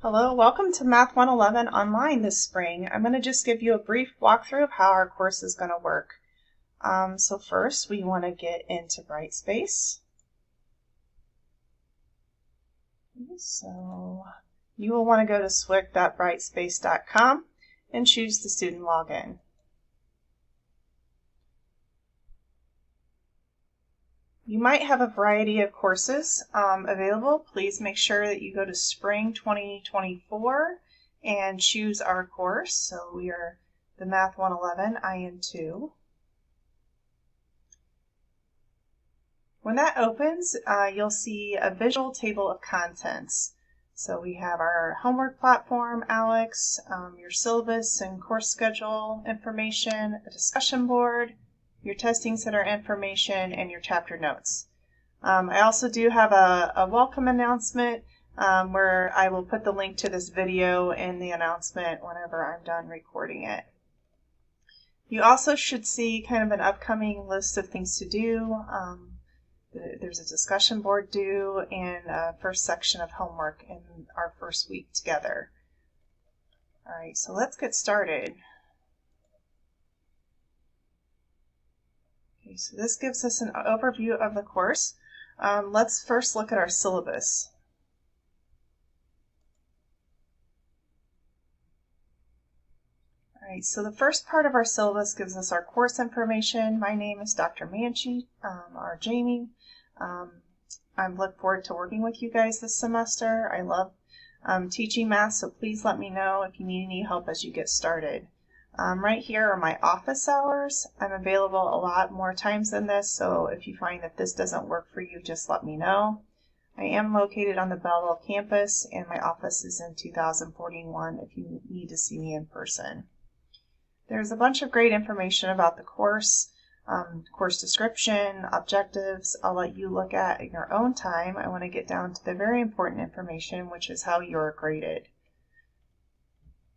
Hello, welcome to Math 111 online this spring. I'm going to just give you a brief walkthrough of how our course is going to work. So first we want to get into Brightspace. So you will want to go to swick.brightspace.com and choose the student login. You might have a variety of courses available. Please make sure that you go to Spring 2024 and choose our course. So we are the Math 111 IN2. When that opens, you'll see a visual table of contents. So we have our homework platform, ALEKS, your syllabus and course schedule information, a discussion board, your testing center information, and your chapter notes. I also do have a welcome announcement where I will put the link to this video in the announcement whenever I'm done recording it. You also should see kind of an upcoming list of things to do. There's a discussion board due and a first section of homework in our first week together. All right, so let's get started. Okay, so this gives us an overview of the course. Let's first look at our syllabus. All right, so the first part of our syllabus gives us our course information. My name is Dr. Manchi, or Jamie. I look forward to working with you guys this semester. I love teaching math, so please let me know if you need any help as you get started. Right here are my office hours. I'm available a lot more times than this, so if you find that this doesn't work for you, just let me know. I am located on the Belleville campus, and my office is in 2041 if you need to see me in person. There's a bunch of great information about the course, course description, objectives. I'll let you look at in your own time. I want to get down to the very important information, which is how you're graded.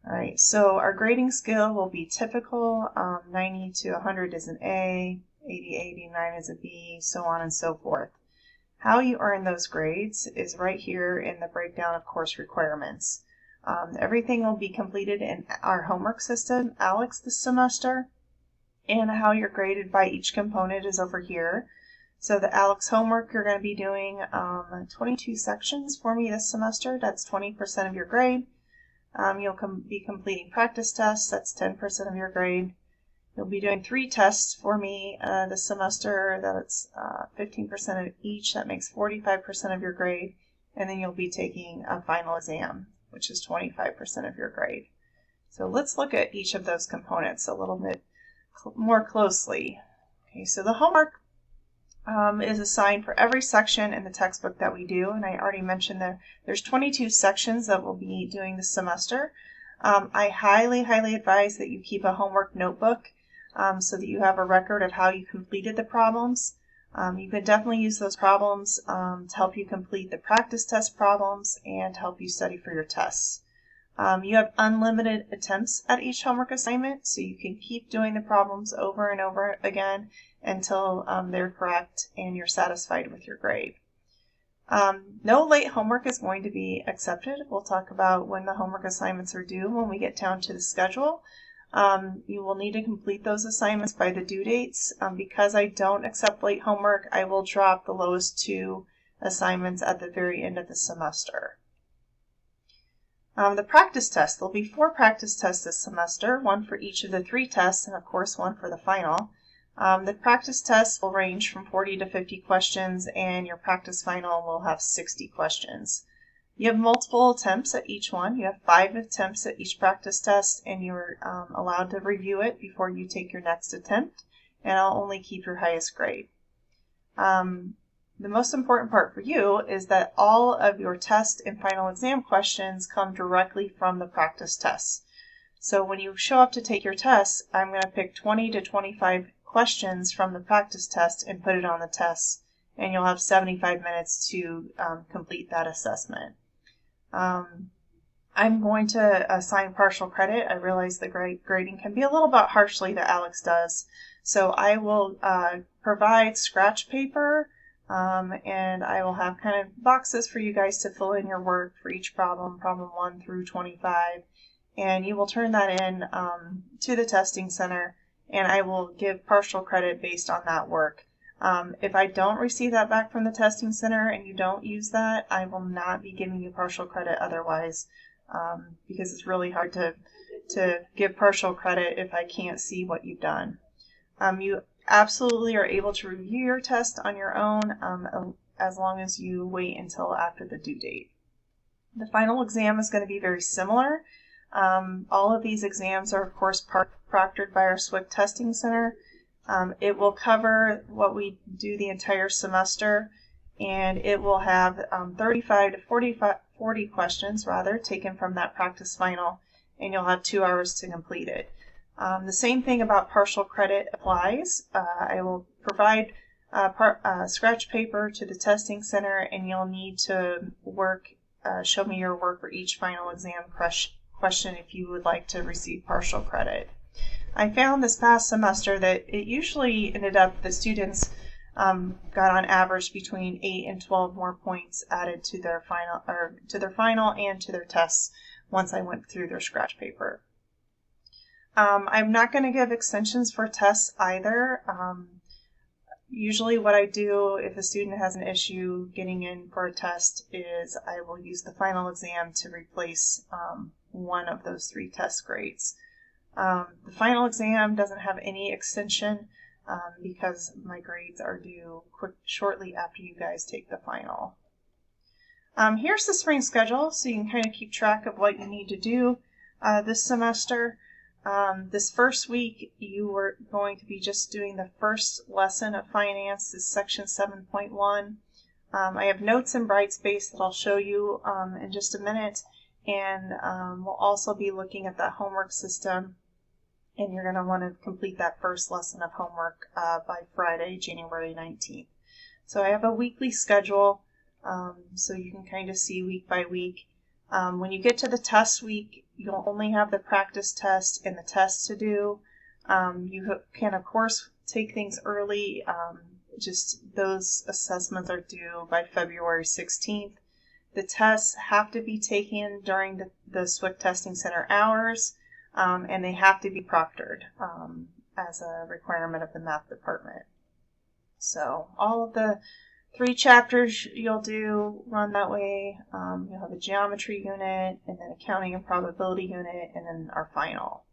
All right, so our grading scale will be typical. 90 to 100 is an A, 80, 89 is a B, so on and so forth. How you earn those grades is right here in the breakdown of course requirements. Everything will be completed in our homework system, ALEKS, this semester, and how you're graded by each component is over here. So the ALEKS homework, you're going to be doing 22 sections for me this semester. That's 20% of your grade. You'll be completing practice tests. That's 10% of your grade. You'll be doing 3 tests for me this semester. That's 15% of each. That makes 45% of your grade. And then you'll be taking a final exam, which is 25% of your grade. So let's look at each of those components a little bit more closely. Okay, so the homework is assigned for every section in the textbook that we do, and I already mentioned that there's 22 sections that we'll be doing this semester. I highly advise that you keep a homework notebook so that you have a record of how you completed the problems. You can definitely use those problems to help you complete the practice test problems and help you study for your tests. You have unlimited attempts at each homework assignment, so you can keep doing the problems over and over again until they're correct and you're satisfied with your grade. No late homework is going to be accepted. We'll talk about when the homework assignments are due when we get down to the schedule. You will need to complete those assignments by the due dates. Because I don't accept late homework, I will drop the lowest 2 assignments at the very end of the semester. The practice test. There'll be 4 practice tests this semester, 1 for each of the 3 tests, and of course 1 for the final. The practice tests will range from 40 to 50 questions, and your practice final will have 60 questions. You have multiple attempts at each one. You have 5 attempts at each practice test, and you're allowed to review it before you take your next attempt, and I'll only keep your highest grade. The most important part for you is that all of your test and final exam questions come directly from the practice tests. So when you show up to take your test, I'm going to pick 20 to 25 questions from the practice test and put it on the test, and you'll have 75 minutes to complete that assessment. I'm going to assign partial credit. I realize the grading can be a little bit harshly that ALEKS does, so I will provide scratch paper and I will have kind of boxes for you guys to fill in your work for each problem 1 through 25, and you will turn that in to the testing center, and I will give partial credit based on that work. If I don't receive that back from the testing center and you don't use that, I will not be giving you partial credit otherwise, because it's really hard to give partial credit if I can't see what you've done. You absolutely are able to review your test on your own as long as you wait until after the due date. The final exam is going to be very similar. All of these exams are, of course, proctored by our SWIC testing center. It will cover what we do the entire semester, and it will have 35 to 40 questions taken from that practice final, and you'll have 2 hours to complete it. The same thing about partial credit applies. I will provide scratch paper to the testing center, and you'll need to show me your work for each final exam question if you would like to receive partial credit. I found this past semester that it usually ended up the students got on average between 8 and 12 more points added to their final and to their tests once I went through their scratch paper. I'm not going to give extensions for tests either. Usually what I do if a student has an issue getting in for a test is I will use the final exam to replace one of those 3 test grades. The final exam doesn't have any extension because my grades are due shortly after you guys take the final. Here's the spring schedule, so you can kind of keep track of what you need to do this semester. This first week, you are going to be just doing the first lesson of finance, this section 7.1. I have notes in Brightspace that I'll show you in just a minute, and we'll also be looking at that homework system, and you're going to want to complete that first lesson of homework by Friday, January 19th. So I have a weekly schedule, so you can kind of see week by week. When you get to the test week, you'll only have the practice test and the test to do. You can, of course, take things early. Just those assessments are due by February 16th. The tests have to be taken during the SWIC Testing Center hours, and they have to be proctored as a requirement of the math department. So all of the 3 chapters you'll do run that way. You'll have a geometry unit, and then accounting and probability unit, and then our final.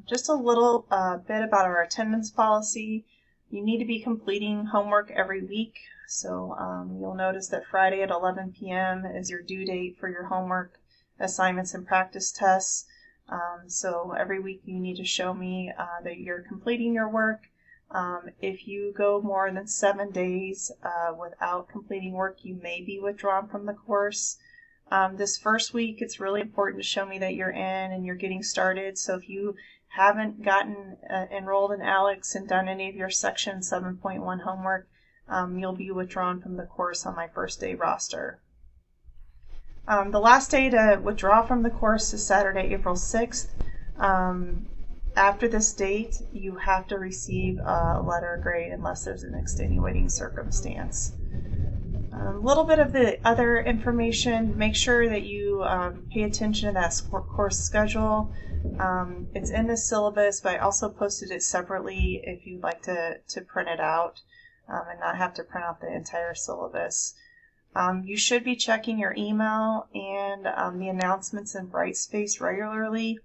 Just a little bit about our attendance policy. You need to be completing homework every week. So you'll notice that Friday at 11 p.m. is your due date for your homework assignments and practice tests. So every week you need to show me that you're completing your work. If you go more than 7 days without completing work, you may be withdrawn from the course. This first week, it's really important to show me that you're in and you're getting started. So if you haven't gotten enrolled in ALEKS and done any of your section 7.1 homework, you'll be withdrawn from the course on my first day roster. The last day to withdraw from the course is Saturday, April 6th. After this date, you have to receive a letter of grade unless there's an extenuating circumstance. A little bit of the other information, make sure that you pay attention to that course schedule. It's in the syllabus, but I also posted it separately if you'd like to print it out and not have to print out the entire syllabus. You should be checking your email and the announcements in Brightspace regularly.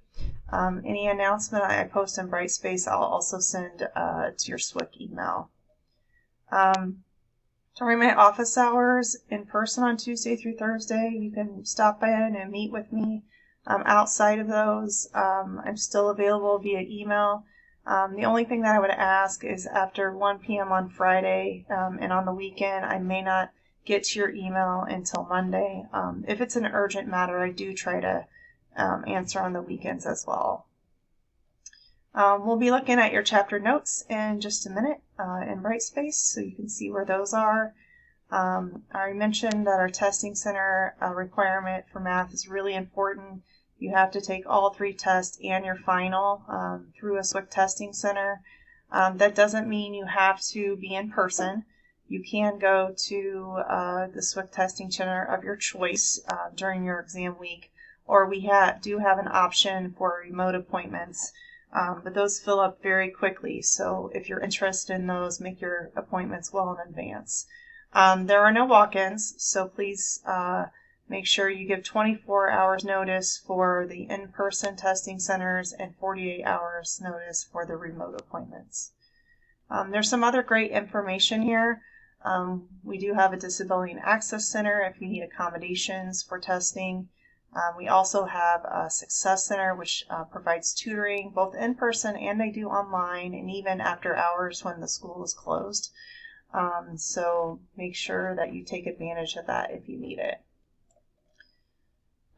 Any announcement I post in Brightspace, I'll also send to your SWIC email. During my office hours in person on Tuesday through Thursday, you can stop in and meet with me. Outside of those, I'm still available via email. The only thing that I would ask is after 1 p.m. on Friday and on the weekend, I may not get to your email until Monday. If it's an urgent matter, I do try to answer on the weekends as well. We'll be looking at your chapter notes in just a minute in Brightspace, so you can see where those are. I mentioned that our testing center requirement for math is really important. You have to take all 3 tests and your final through a SWIC testing center. That doesn't mean you have to be in person. You can go to the SWIC testing center of your choice during your exam week, or we do have an option for remote appointments, but those fill up very quickly. So if you're interested in those, make your appointments well in advance. There are no walk-ins, so please make sure you give 24 hours notice for the in-person testing centers and 48 hours notice for the remote appointments. There's some other great information here. We do have a Disability and Access Center if you need accommodations for testing. We also have a Success Center, which provides tutoring both in person and they do online, and even after hours when the school is closed. So make sure that you take advantage of that if you need it.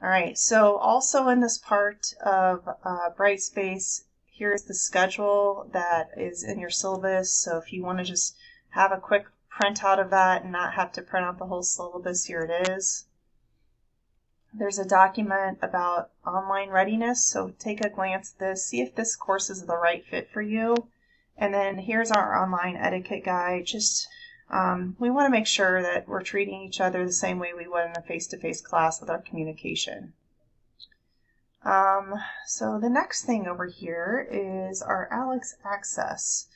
All right, so also in this part of Brightspace, here's the schedule that is in your syllabus. So if you want to just have a quick printout of that and not have to print out the whole syllabus, here it is. There's a document about online readiness, so take a glance at this, see if this course is the right fit for you. And then here's our online etiquette guide. Just we want to make sure that we're treating each other the same way we would in a face-to-face class with our communication. So the next thing over here is our ALEKS Access.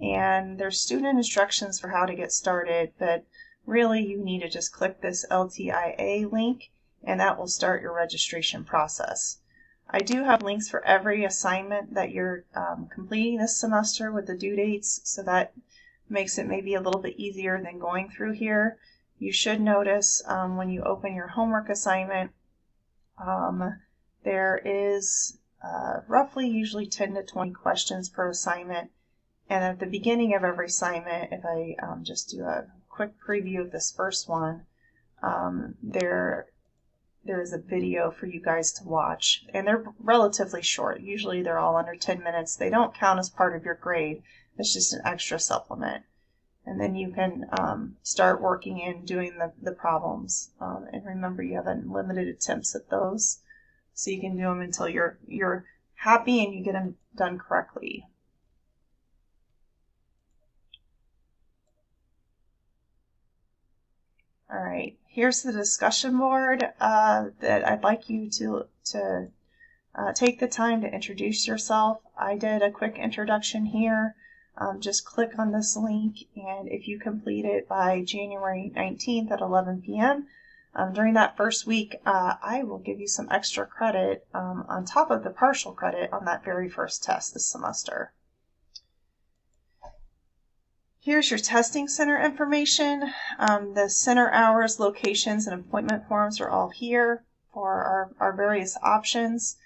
And there's student instructions for how to get started, but really you need to just click this LTIA link and that will start your registration process. I do have links for every assignment that you're completing this semester with the due dates, so that makes it maybe a little bit easier than going through here. You should notice when you open your homework assignment, there is roughly usually 10 to 20 questions per assignment. And at the beginning of every assignment, if I just do a quick preview of this first one, there is a video for you guys to watch. And they're relatively short. Usually they're all under 10 minutes. They don't count as part of your grade. It's just an extra supplement. And then you can start working and doing the problems. And remember, you have unlimited attempts at those. So you can do them until you're happy and you get them done correctly. All right, here's the discussion board that I'd like you to take the time to introduce yourself. I did a quick introduction here. Just click on this link, and if you complete it by January 19th at 11 p.m., during that first week, I will give you some extra credit on top of the partial credit on that very first test this semester. Here's your testing center information. The center hours, locations, and appointment forms are all here for our various options.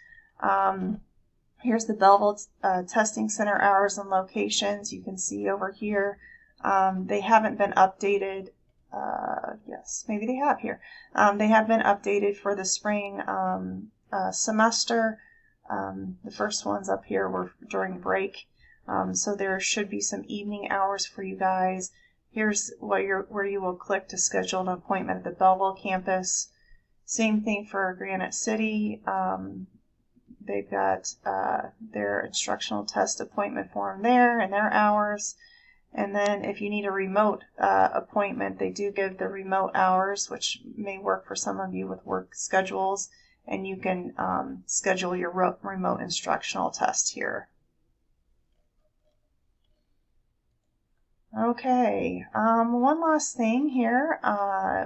Here's the Belleville testing center hours and locations. You can see over here. They haven't been updated. Yes, maybe they have here. They have been updated for the spring semester. The first ones up here were during break. So there should be some evening hours for you guys. Here's where you will click to schedule an appointment at the Belleville campus. Same thing for Granite City. They've got their instructional test appointment form there and their hours. And then if you need a remote appointment, they do give the remote hours, which may work for some of you with work schedules. And you can schedule your remote instructional test here. Okay, one last thing here.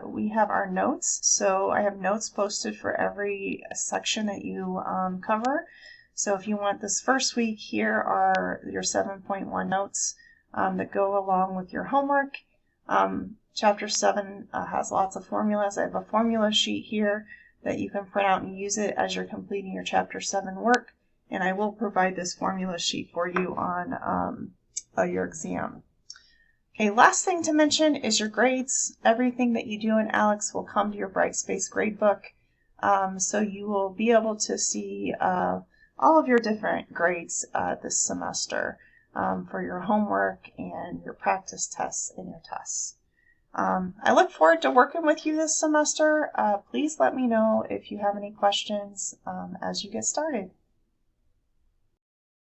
We have our notes. So I have notes posted for every section that you cover. So if you want this first week, here are your 7.1 notes that go along with your homework. Chapter 7 has lots of formulas. I have a formula sheet here that you can print out and use it as you're completing your Chapter 7 work. And I will provide this formula sheet for you on your exam. Okay, last thing to mention is your grades. Everything that you do in ALEKS will come to your Brightspace gradebook. So you will be able to see all of your different grades this semester for your homework and your practice tests and your tests. I look forward to working with you this semester. Please let me know if you have any questions as you get started.